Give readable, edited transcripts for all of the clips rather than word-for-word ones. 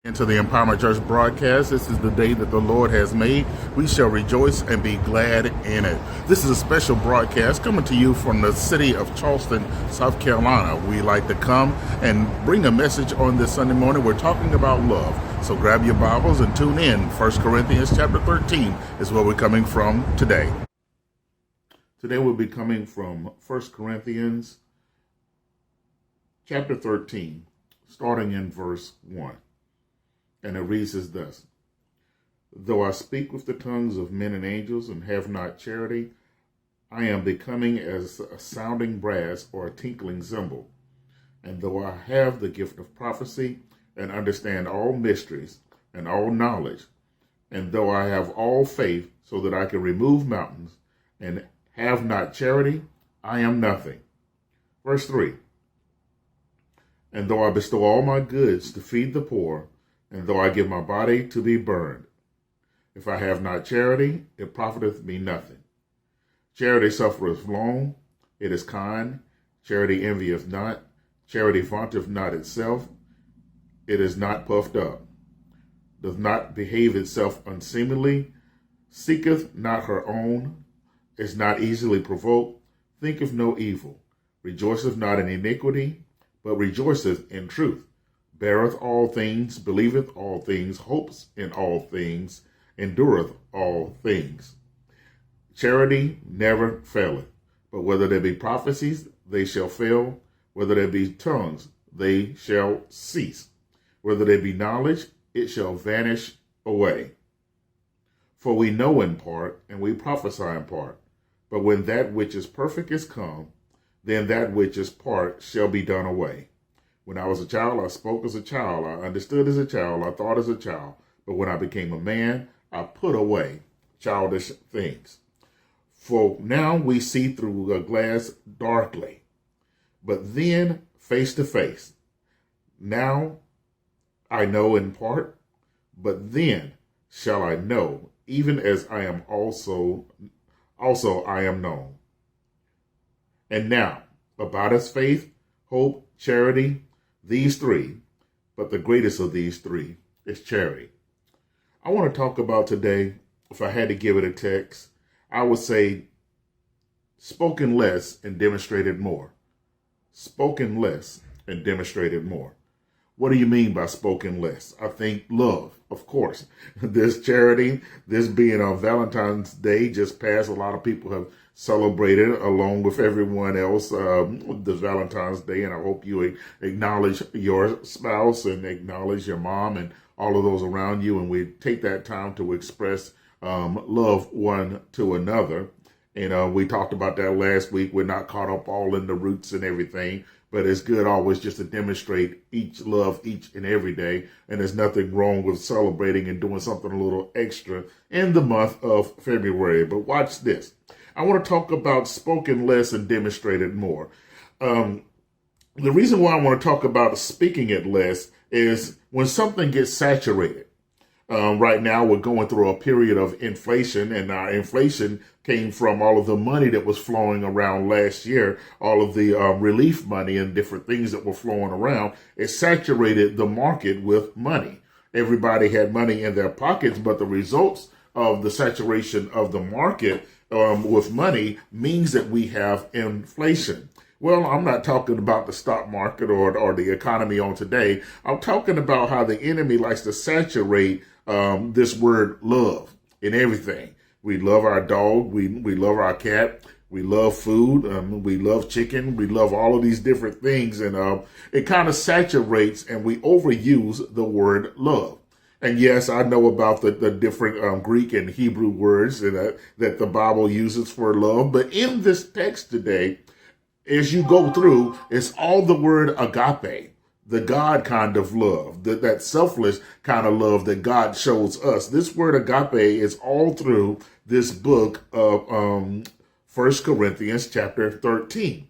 Into the Empowerment Church broadcast. This is the day that the Lord has made. We shall rejoice and be glad in it. This is a special broadcast coming to you from the city of Charleston, South Carolina. We like to come and bring a message on this Sunday morning. We're talking about love. So grab your Bibles and tune in. 1 Corinthians chapter 13 is where we're coming from today. Today we'll be coming from 1 Corinthians chapter 13, starting in verse 1. And it reads as thus: Though I speak with the tongues of men and angels and have not charity, I am becoming as a sounding brass or a tinkling cymbal. And though I have the gift of prophecy and understand all mysteries and all knowledge, and though I have all faith so that I can remove mountains and have not charity, I am nothing. Verse 3. And though I bestow all my goods to feed the poor, and though I give my body to be burned, if I have not charity, it profiteth me nothing. Charity suffereth long, it is kind. Charity envieth not. Charity vaunteth not itself. It is not puffed up, doth not behave itself unseemingly, seeketh not her own, is not easily provoked, thinketh no evil, rejoiceth not in iniquity, but rejoiceth in truth, beareth all things, believeth all things, hopes in all things, endureth all things. Charity never faileth, but whether there be prophecies, they shall fail. Whether there be tongues, they shall cease. Whether there be knowledge, it shall vanish away. For we know in part, and we prophesy in part. But when that which is perfect is come, then that which is part shall be done away. When I was a child, I spoke as a child, I understood as a child, I thought as a child. But when I became a man, I put away childish things. For now we see through a glass darkly, but then face to face. Now I know in part, but then shall I know, even as I am also I am known. And now, abideth faith, hope, charity, these three, but the greatest of these three is charity. I want to talk about today, if I had to give it a text, I would say spoken less and demonstrated more. Spoken less and demonstrated more. What do you mean by spoken less? I think love, of course. This charity, this being on Valentine's Day just passed, a lot of people have celebrated along with everyone else this Valentine's Day, and I hope you acknowledge your spouse and acknowledge your mom and all of those around you, and we take that time to express love one to another. And we talked about that last week. We're not caught up all in the roots and everything, but it's good always just to demonstrate each love each and every day. And there's nothing wrong with celebrating and doing something a little extra in the month of February. But watch this. I want to talk about spoken less and demonstrated more. The reason why I want to talk about speaking it less is when something gets saturated. Right now, we're going through a period of inflation, and our inflation came from all of the money that was flowing around last year, all of the relief money and different things that were flowing around. It saturated the market with money. Everybody had money in their pockets, but the results of the saturation of the market with money means that we have inflation. Well, I'm not talking about the stock market or the economy on today. I'm talking about how the enemy likes to saturate this word love in everything. We love our dog. We love our cat. We love food. We love chicken. We love all of these different things. And it kind of saturates, and we overuse the word love. And yes, I know about the different Greek and Hebrew words that the Bible uses for love. But in this text today, as you go through, it's all the word agape, the God kind of love, that selfless kind of love that God shows us. This word agape is all through this book of 1 Corinthians chapter 13.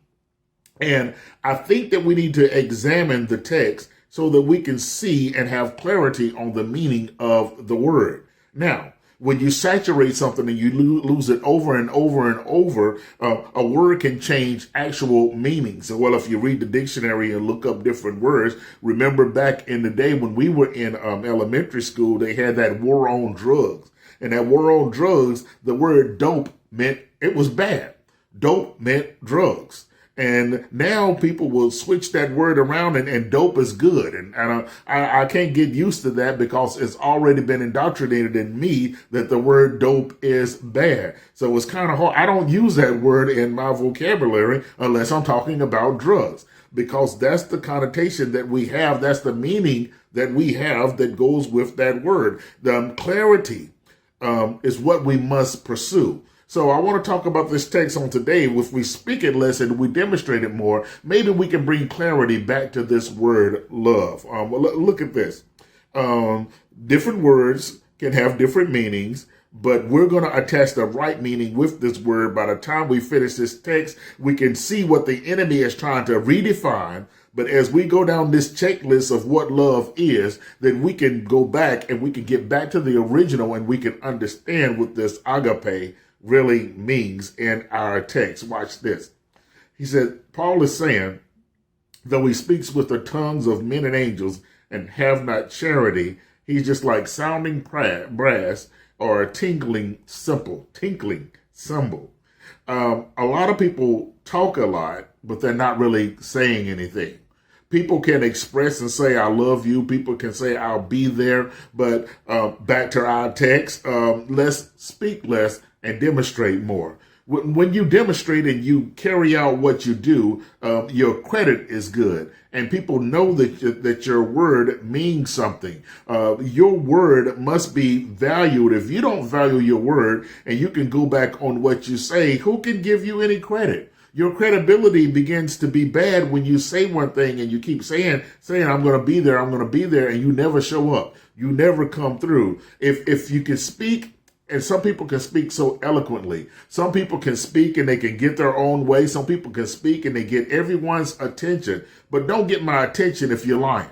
And I think that we need to examine the text so that we can see and have clarity on the meaning of the word. Now, When you saturate something and you lose it over and over and over, a word can change actual meanings. So, well, if you read the dictionary and look up different words, remember back in the day when we were in elementary school, they had that war on drugs. And that war on drugs, the word dope meant it was bad. Dope meant drugs. And now people will switch that word around and dope is good. And I can't get used to that because it's already been indoctrinated in me that the word dope is bad. So it's kind of hard. I don't use that word in my vocabulary unless I'm talking about drugs, because that's the connotation that we have. That's the meaning that we have that goes with that word. The clarity is what we must pursue. So I want to talk about this text on today. If we speak it less and we demonstrate it more, maybe we can bring clarity back to this word love. Look at this. Different words can have different meanings, but we're going to attach the right meaning with this word. By the time we finish this text, we can see what the enemy is trying to redefine. But as we go down this checklist of what love is, then we can go back and we can get back to the original and we can understand what this agape really means in our text. Watch this. He said, Paul is saying, though he speaks with the tongues of men and angels and have not charity, he's just like sounding brass or a tinkling cymbal. A lot of people talk a lot, but they're not really saying anything. People can express and say, I love you. People can say, I'll be there. But back to our text, let's speak less and demonstrate more. When you demonstrate and you carry out what you do, your credit is good. And people know that your word means something. Your word must be valued. If you don't value your word and you can go back on what you say, who can give you any credit? Your credibility begins to be bad when you say one thing and you keep saying, I'm going to be there, and you never show up. You never come through. If you can speak, and some people can speak so eloquently. Some people can speak and they can get their own way. Some people can speak and they get everyone's attention. But don't get my attention if you're lying.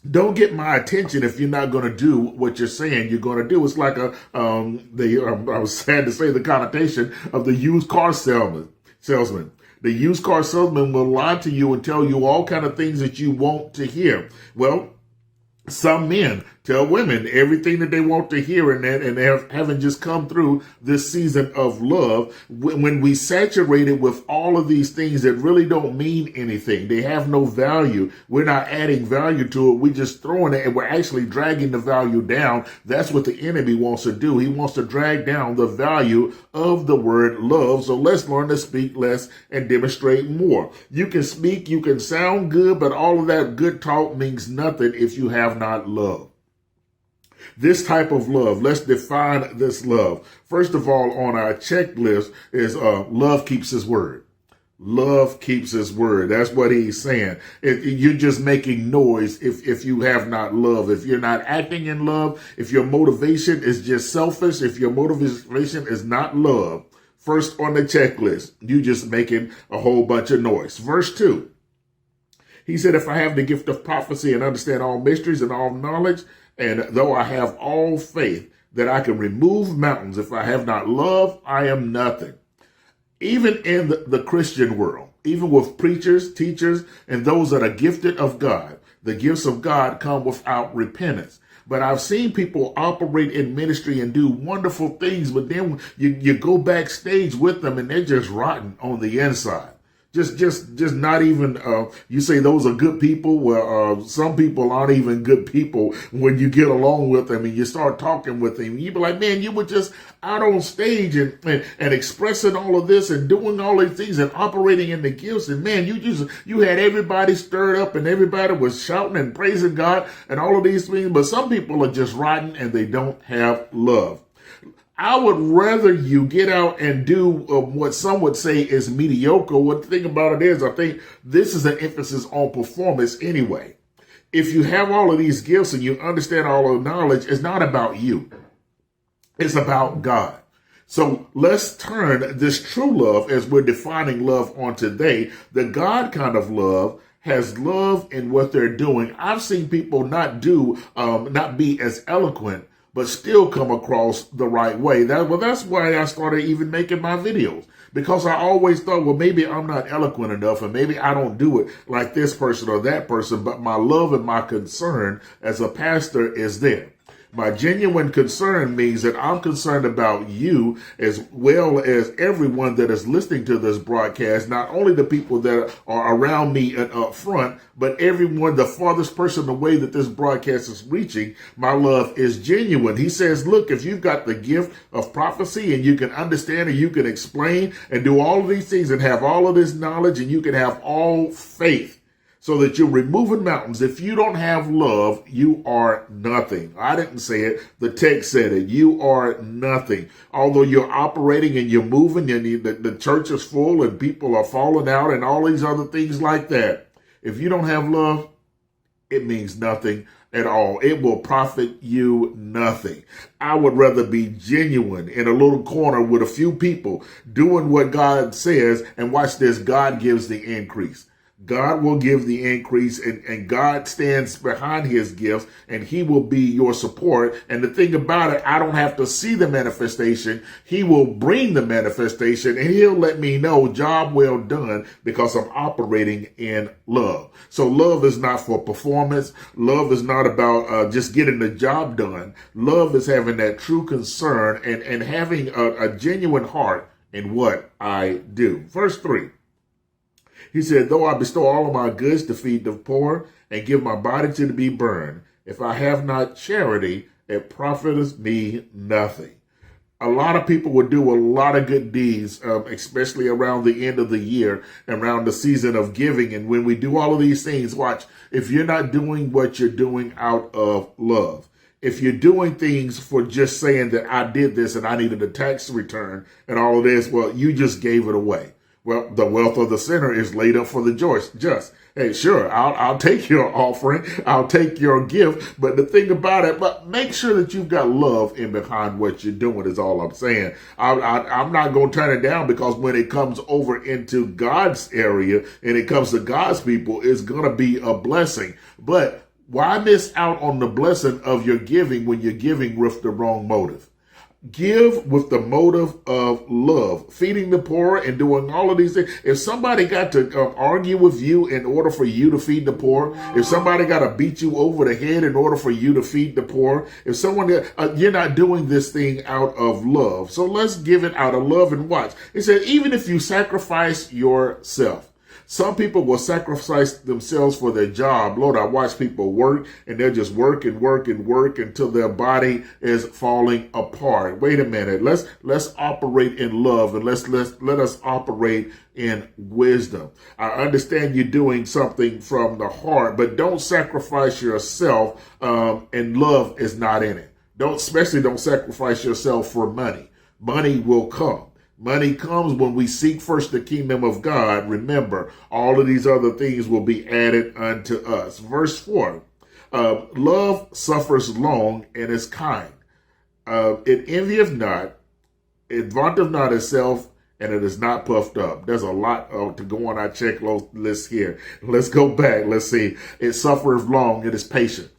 Don't get my attention if you're not going to do what you're saying you're going to do. It's like I was sad to say the connotation of the used car salesman. The used car salesman will lie to you and tell you all kind of things that you want to hear. Well, some men tell women everything that they want to hear, and they haven't just come through this season of love. When we saturate it with all of these things that really don't mean anything, they have no value. We're not adding value to it. We're just throwing it, and we're actually dragging the value down. That's what the enemy wants to do. He wants to drag down the value of the word love. So let's learn to speak less and demonstrate more. You can speak, you can sound good, but all of that good talk means nothing if you have not love. This type of love, let's define this love. First of all, on our checklist is love keeps his word. Love keeps his word. That's what he's saying. You're just making noise if you have not love. If you're not acting in love, if your motivation is just selfish, if your motivation is not love, first on the checklist, you just making a whole bunch of noise. Verse 2, he said, if I have the gift of prophecy and understand all mysteries and all knowledge, and though I have all faith that I can remove mountains, if I have not love, I am nothing. Even in the Christian world, even with preachers, teachers, and those that are gifted of God, the gifts of God come without repentance. But I've seen people operate in ministry and do wonderful things, but then you go backstage with them and they're just rotten on the inside. Just not even, you say those are good people. Well, some people aren't even good people when you get along with them and you start talking with them. You be like, man, you were just out on stage and expressing all of this and doing all these things and operating in the gifts. And man, you had everybody stirred up and everybody was shouting and praising God and all of these things. But some people are just rotten and they don't have love. I would rather you get out and do what some would say is mediocre. What the thing about it is, I think this is an emphasis on performance anyway. If you have all of these gifts and you understand all of the knowledge, it's not about you. It's about God. So let's turn this true love, as we're defining love on today, the God kind of love has love in what they're doing. I've seen people not be as eloquent, but still come across the right way. That's why I started even making my videos, because I always thought, well, maybe I'm not eloquent enough, and maybe I don't do it like this person or that person, but my love and my concern as a pastor is there. My genuine concern means that I'm concerned about you as well as everyone that is listening to this broadcast, not only the people that are around me and up front, but everyone, the farthest person away that this broadcast is reaching. My love is genuine. He says, look, if you've got the gift of prophecy and you can understand and you can explain and do all of these things and have all of this knowledge and you can have all faith, so that you're removing mountains. If you don't have love, you are nothing. I didn't say it. The text said it. You are nothing. Although you're operating and you're moving and the church is full and people are falling out and all these other things like that. If you don't have love, it means nothing at all. It will profit you nothing. I would rather be genuine in a little corner with a few people doing what God says, and watch this, God gives the increase. God will give the increase, and God stands behind his gifts, and he will be your support. And the thing about it, I don't have to see the manifestation. He will bring the manifestation, and he'll let me know, job well done, because I'm operating in love. So love is not for performance. Love is not about just getting the job done. Love is having that true concern and having a genuine heart in what I do. Verse 3. He said, though I bestow all of my goods to feed the poor and give my body to be burned, if I have not charity, it profiteth me nothing. A lot of people will do a lot of good deeds, especially around the end of the year, around the season of giving. And when we do all of these things, watch, if you're not doing what you're doing out of love, if you're doing things for just saying that I did this and I needed a tax return and all of this, well, you just gave it away. Well, the wealth of the sinner is laid up for the just. Hey, sure, I'll take your offering, I'll take your gift, but the thing about it, but make sure that you've got love in behind what you're doing is all I'm saying. I'm not going to turn it down, because when it comes over into God's area and it comes to God's people, it's going to be a blessing. But why miss out on the blessing of your giving when you're giving with the wrong motive? Give with the motive of love, feeding the poor and doing all of these things. If somebody got to argue with you in order for you to feed the poor, if somebody got to beat you over the head in order for you to feed the poor, if someone, you're not doing this thing out of love. So let's give it out of love. And watch. It said, even if you sacrifice yourself. Some people will sacrifice themselves for their job. Lord, I watch people work and they'll just work and work and work until their body is falling apart. Wait a minute. Let's operate in love, and let us operate in wisdom. I understand you're doing something from the heart, but don't sacrifice yourself, and love is not in it. Don't sacrifice yourself for money. Money will come. Money comes when we seek first the kingdom of God. Remember, all of these other things will be added unto us. Verse 4, love suffers long and is kind. It envieth not, it vaunteth not itself, and it is not puffed up. There's a lot to go on our checklist here. Let's go back. Let's see. It suffereth long, it is patient.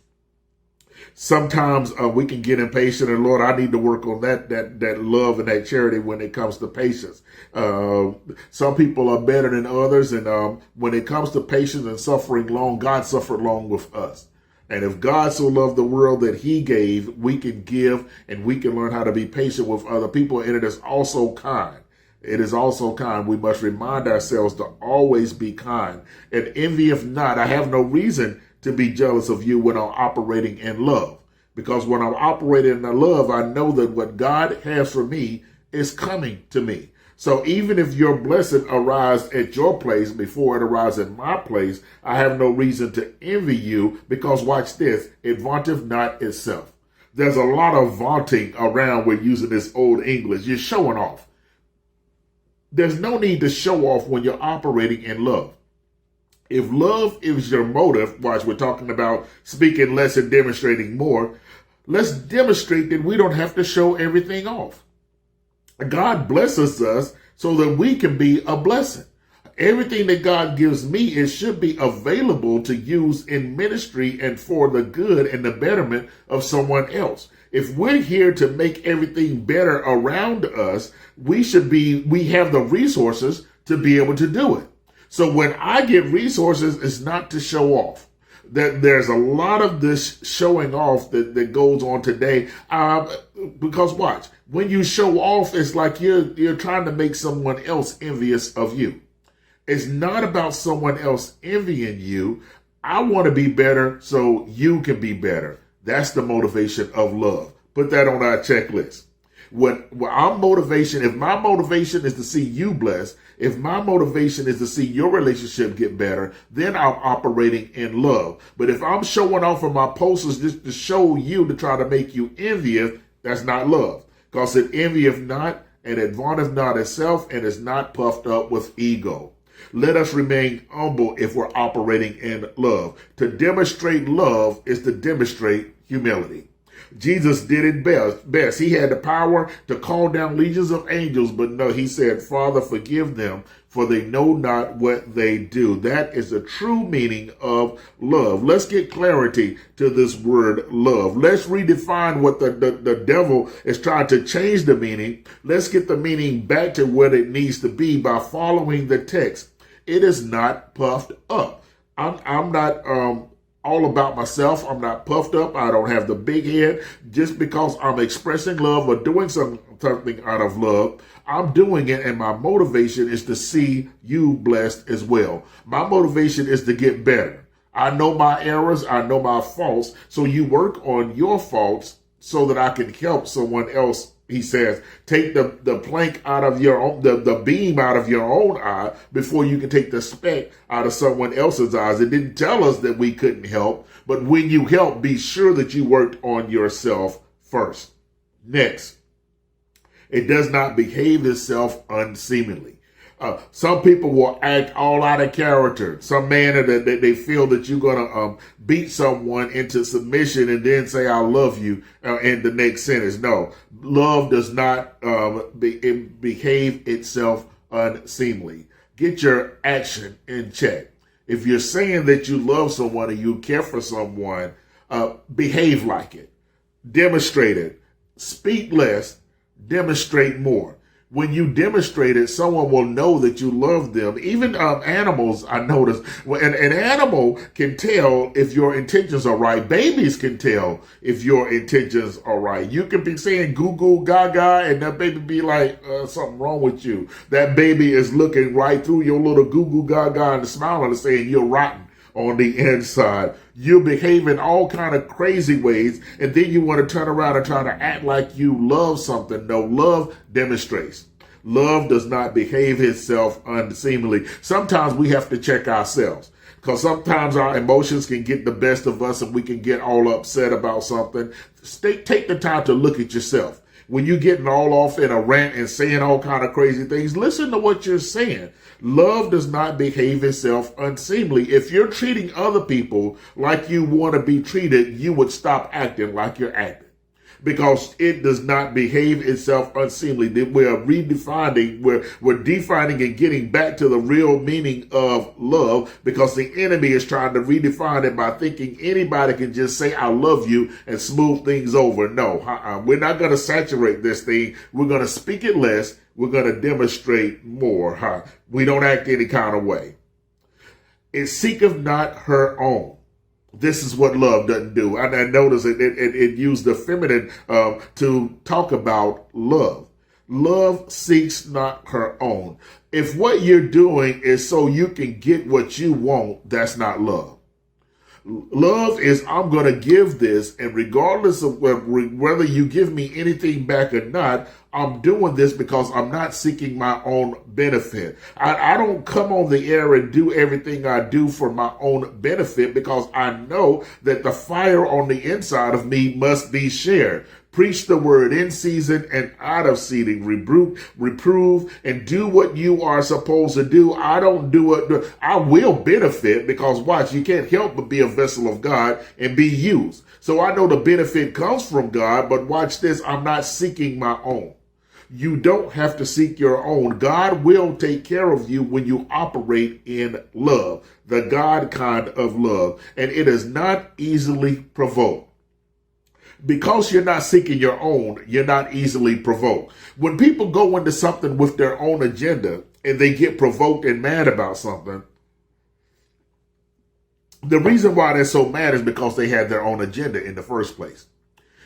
Sometimes we can get impatient, and Lord, I need to work on that love and that charity when it comes to patience. Some people are better than others, and when it comes to patience and suffering long, God suffered long with us. And if God so loved the world that he gave, we can give, and we can learn how to be patient with other people, and it is also kind. It is also kind. We must remind ourselves to always be kind. And envieth not. I have no reason to be jealous of you when I'm operating in love. Because when I'm operating in love, I know that what God has for me is coming to me. So even if your blessing arrives at your place before it arrives at my place, I have no reason to envy you, because watch this, it vaunteth not itself. There's a lot of vaunting around with using this old English. You're showing off. There's no need to show off when you're operating in love. If love is your motive, watch, we're talking about speaking less and demonstrating more. Let's demonstrate that we don't have to show everything off. God blesses us so that we can be a blessing. Everything that God gives me, it should be available to use in ministry and for the good and the betterment of someone else. If we're here to make everything better around us, we have the resources to be able to do it. So when I get resources, it's not to show off. That there's a lot of this showing off that goes on today. Because watch, when you show off, it's like you're trying to make someone else envious of you. It's not about someone else envying you. I want to be better so you can be better. That's the motivation of love. Put that on our checklist. When our motivation, if my motivation is to see you blessed, if my motivation is to see your relationship get better, then I'm operating in love. But if I'm showing off of my posters just to show you, to try to make you envious, that's not love. Because it envieth not, and it vaunteth not itself, and is not puffed up with ego. Let us remain humble if we're operating in love. To demonstrate love is to demonstrate humility. Jesus did it best. He had the power to call down legions of angels, but no, he said, Father, forgive them, for they know not what they do. That is the true meaning of love. Let's get clarity to this word love. Let's redefine what the devil is trying to change the meaning. Let's get the meaning back to what it needs to be by following the text. It is not puffed up. I'm not all about myself. I'm not puffed up. I don't have the big head. Just because I'm expressing love or doing something out of love, I'm doing it, and my motivation is to see you blessed as well. My motivation is to get better. I know my errors. I know my faults. So you work on your faults so that I can help someone else. He says, take the plank out of your own, the beam out of your own eye before you can take the speck out of someone else's eyes. It didn't tell us that we couldn't help, but when you help, be sure that you worked on yourself first. Next, it does not behave itself unseemingly. Some people will act all out of character. Some manner that they feel that you're going to beat someone into submission and then say, I love you in the next sentence. No, love does not behave itself unseemly. Get your action in check. If you're saying that you love someone and you care for someone, behave like it. Demonstrate it. Speak less, demonstrate more. When you demonstrate it, someone will know that you love them. Even animals, I noticed, an animal can tell if your intentions are right. Babies can tell if your intentions are right. You can be saying goo goo gaga, and that baby be like, something wrong with you. That baby is looking right through your little goo goo gaga and smiling and saying you're rotten on the inside. You behave in all kind of crazy ways, and then you want to turn around and try to act like you love something. No, love demonstrates. Love does not behave itself unseemly. Sometimes we have to check ourselves, because sometimes our emotions can get the best of us and we can get all upset about something. Take the time to look at yourself. When you're getting all off in a rant and saying all kind of crazy things, listen to what you're saying. Love does not behave itself unseemly. If you're treating other people like you want to be treated, you would stop acting like you're acting, because it does not behave itself unseemly. We're redefining, we're defining and getting back to the real meaning of love, because the enemy is trying to redefine it by thinking anybody can just say, I love you, and smooth things over. No, we're not going to saturate this thing. We're going to speak it less. We're going to demonstrate more. We don't act any kind of way. It seeketh not her own. This is what love doesn't do. And I notice it used the feminine to talk about love. Love seeks not her own. If what you're doing is so you can get what you want, that's not love. Love is, I'm going to give this, and regardless of whether you give me anything back or not, I'm doing this because I'm not seeking my own benefit. I don't come on the air and do everything I do for my own benefit, because I know that the fire on the inside of me must be shared. Preach the word in season and out of season. Reprove, and do what you are supposed to do. I don't do it. I will benefit, because watch, you can't help but be a vessel of God and be used. So I know the benefit comes from God, but watch this, I'm not seeking my own. You don't have to seek your own. God will take care of you when you operate in love, the God kind of love. And it is not easily provoked. Because you're not seeking your own, you're not easily provoked. When people go into something with their own agenda and they get provoked and mad about something, the reason why they're so mad is because they had their own agenda in the first place.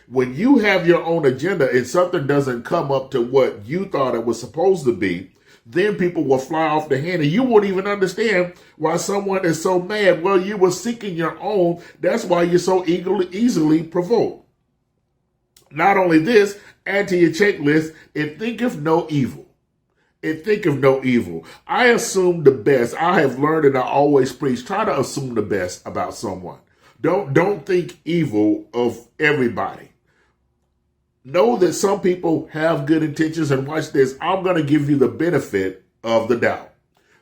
When you have your own agenda and something doesn't come up to what you thought it was supposed to be, then people will fly off the handle. You won't even understand why someone is so mad. Well, you were seeking your own. That's why you're so easily provoked. Not only this, add to your checklist, it thinketh no evil. It thinketh no evil. I assume the best. I have learned and I always preach, try to assume the best about someone. Don't think evil of everybody. Know that some people have good intentions, and watch this. I'm going to give you the benefit of the doubt.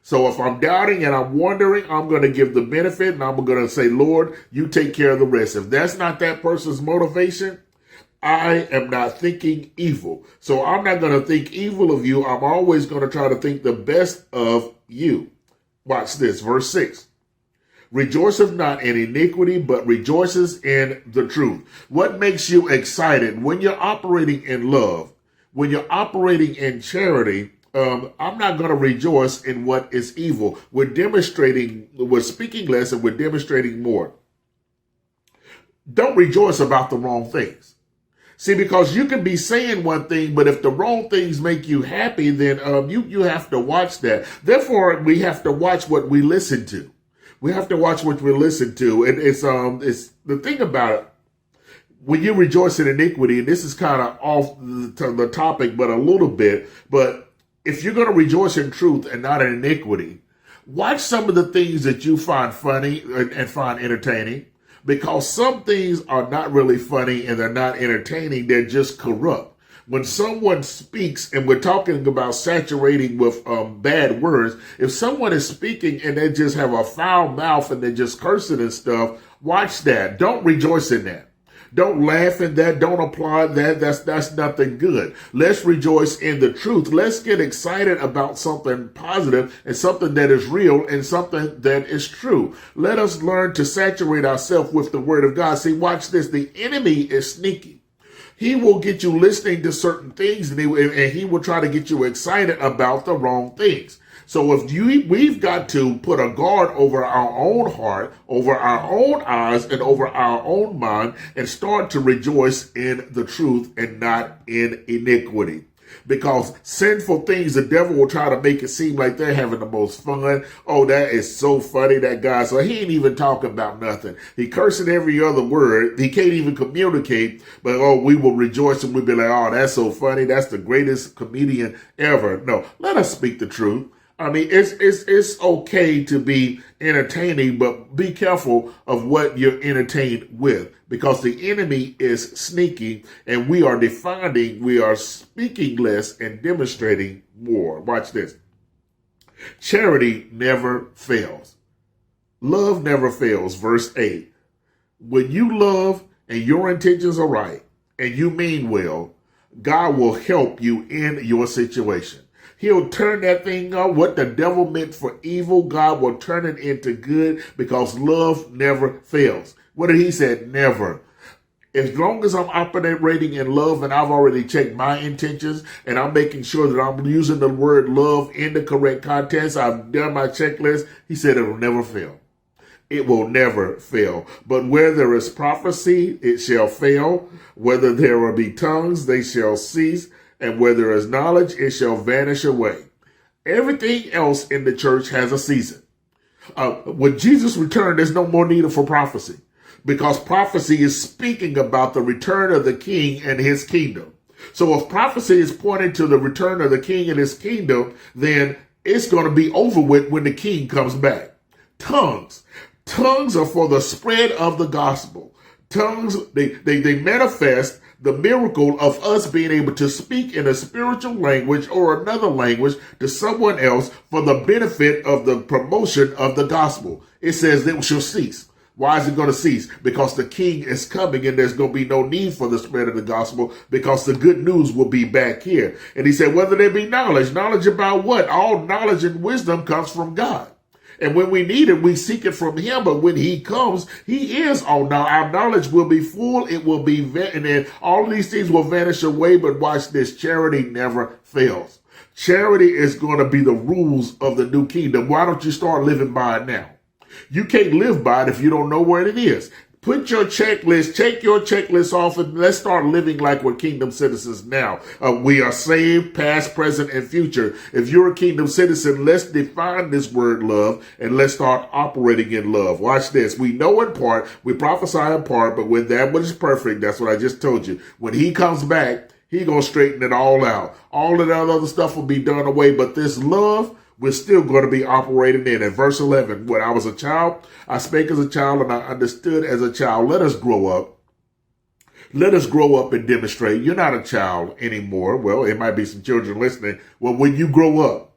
So if I'm doubting and I'm wondering, I'm going to give the benefit and I'm going to say, Lord, you take care of the rest. If that's not that person's motivation, I am not thinking evil. So I'm not going to think evil of you. I'm always going to try to think the best of you. Watch this, verse 6. Rejoiceth not in iniquity, but rejoices in the truth. What makes you excited when you're operating in love, when you're operating in charity? I'm not going to rejoice in what is evil. We're speaking less and we're demonstrating more. Don't rejoice about the wrong things. See, because you can be saying one thing, but if the wrong things make you happy, then you have to watch that. Therefore, we have to watch what we listen to. We have to watch what we listen to. And it's the thing about it. When you rejoice in iniquity, and this is kind of off the topic, but a little bit. But if you're going to rejoice in truth and not in iniquity, watch some of the things that you find funny and find entertaining. Because some things are not really funny and they're not entertaining. They're just corrupt. When someone speaks, and we're talking about saturating with bad words, if someone is speaking and they just have a foul mouth and they're just cursing and stuff, watch that. Don't rejoice in that. Don't laugh at that. Don't applaud that. That's nothing good. Let's rejoice in the truth. Let's get excited about something positive and something that is real and something that is true. Let us learn to saturate ourselves with the word of God. See, watch this. The enemy is sneaky. He will get you listening to certain things and he will try to get you excited about the wrong things. So we've got to put a guard over our own heart, over our own eyes, and over our own mind, and start to rejoice in the truth and not in iniquity. Because sinful things, the devil will try to make it seem like they're having the most fun. Oh, that is so funny, that guy. So he ain't even talking about nothing. He cursing every other word. He can't even communicate. But, we will rejoice and we'll be like, oh, that's so funny. That's the greatest comedian ever. No, let us speak the truth. I mean, it's okay to be entertaining, but be careful of what you're entertained with, because the enemy is sneaky and we are speaking less and demonstrating more. Watch this. Charity never fails. Love never fails. Verse 8. When you love and your intentions are right and you mean well, God will help you in your situation. He'll turn that thing up. What the devil meant for evil, God will turn it into good, because love never fails. What did he say? Never. As long as I'm operating in love and I've already checked my intentions and I'm making sure that I'm using the word love in the correct context, I've done my checklist, he said it will never fail. It will never fail. But where there is prophecy, it shall fail. Whether there will be tongues, they shall cease. And where there is knowledge, it shall vanish away. Everything else in the church has a season. When Jesus returned, there's no more need for prophecy, because prophecy is speaking about the return of the king and his kingdom. So if prophecy is pointing to the return of the king and his kingdom, then it's going to be over with when the king comes back. Tongues are for the spread of the gospel. Tongues, they manifest the miracle of us being able to speak in a spiritual language or another language to someone else for the benefit of the promotion of the gospel. It says they shall cease. Why is it going to cease? Because the king is coming and there's going to be no need for the spread of the gospel because the good news will be back here. And he said, whether there be knowledge, knowledge about what? All knowledge and wisdom comes from God. And when we need it, we seek it from him. But when he comes, he is all now. Our knowledge will be full. It will be, and then all of these things will vanish away. But watch this. Charity never fails. Charity is going to be the rules of the new kingdom. Why don't you start living by it now? You can't live by it if you don't know where it is. Put your checklist, take your checklist off, and let's start living like we're kingdom citizens now. We are saved, past, present, and future. If you're a kingdom citizen, let's define this word love, and let's start operating in love. Watch this. We know in part, we prophesy in part, but when that which is perfect, that's what I just told you. When he comes back, he gonna straighten it all out. All of that other stuff will be done away, but this love, we're still going to be operating in. At verse 11, when I was a child, I spake as a child and I understood as a child. Let us grow up. Let us grow up and demonstrate. You're not a child anymore. Well, it might be some children listening. Well, when you grow up,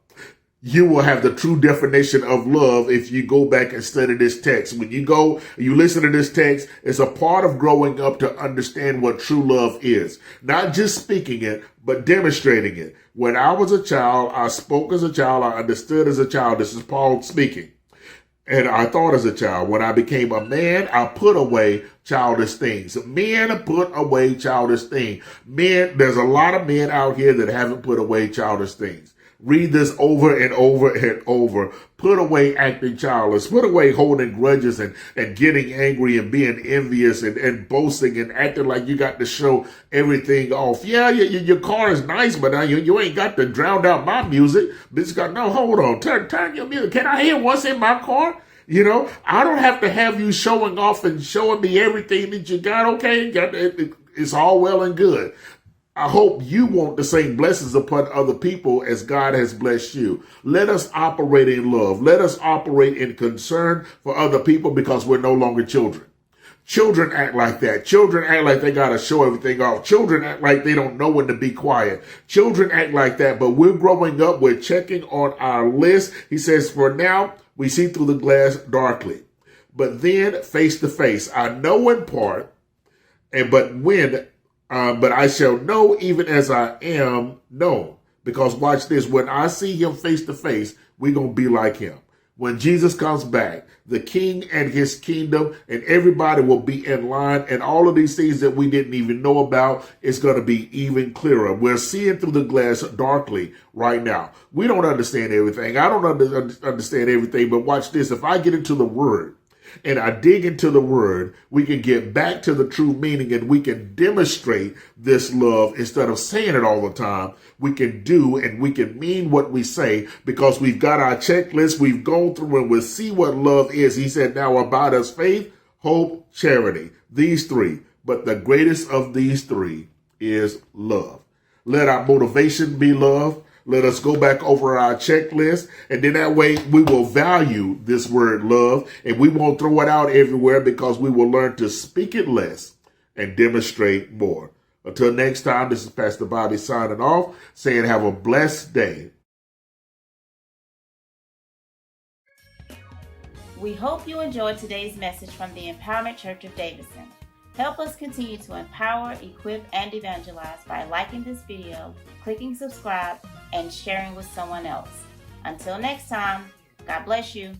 you will have the true definition of love if you go back and study this text. When you listen to this text, it's a part of growing up to understand what true love is. Not just speaking it, but demonstrating it. When I was a child, I spoke as a child, I understood as a child. This is Paul speaking. And I thought as a child. When I became a man, I put away childish things. Men put away childish things. Men, there's a lot of men out here that haven't put away childish things. Read this over and over and over. Put away acting childish. Put away holding grudges and getting angry and being envious and boasting and acting like you got to show everything off. Yeah, your car is nice, but you ain't got to drown out my music. Bitch got, no, hold on. Turn your music. Can I hear what's in my car? You know, I don't have to have you showing off and showing me everything that you got. Okay, it's all well and good. I hope you want the same blessings upon other people as God has blessed you. Let us operate in love. Let us operate in concern for other people because we're no longer children. Children act like that. Children act like they got to show everything off. Children act like they don't know when to be quiet. Children act like that, but we're growing up. We're checking on our list. He says, for now, we see through the glass darkly, but then face to face. I know in part, but I shall know even as I am known. Because watch this, when I see him face to face, we're going to be like him. When Jesus comes back, the king and his kingdom and everybody will be in line, and all of these things that we didn't even know about is going to be even clearer. We're seeing through the glass darkly right now. We don't understand everything. I don't understand everything, but watch this. If I get into the word, and I dig into the word, we can get back to the true meaning and we can demonstrate this love instead of saying it all the time. We can do and we can mean what we say because we've got our checklist. We've gone through and we'll see what love is. He said, now about us, faith, hope, charity. These three. But the greatest of these three is love. Let our motivation be love. Let us go back over our checklist, and then that way we will value this word love, and we won't throw it out everywhere because we will learn to speak it less and demonstrate more. Until next time, this is Pastor Bobby signing off, saying have a blessed day. We hope you enjoyed today's message from the Empowerment Church of Davidson. Help us continue to empower, equip, and evangelize by liking this video, clicking subscribe, and sharing with someone else. Until next time, God bless you.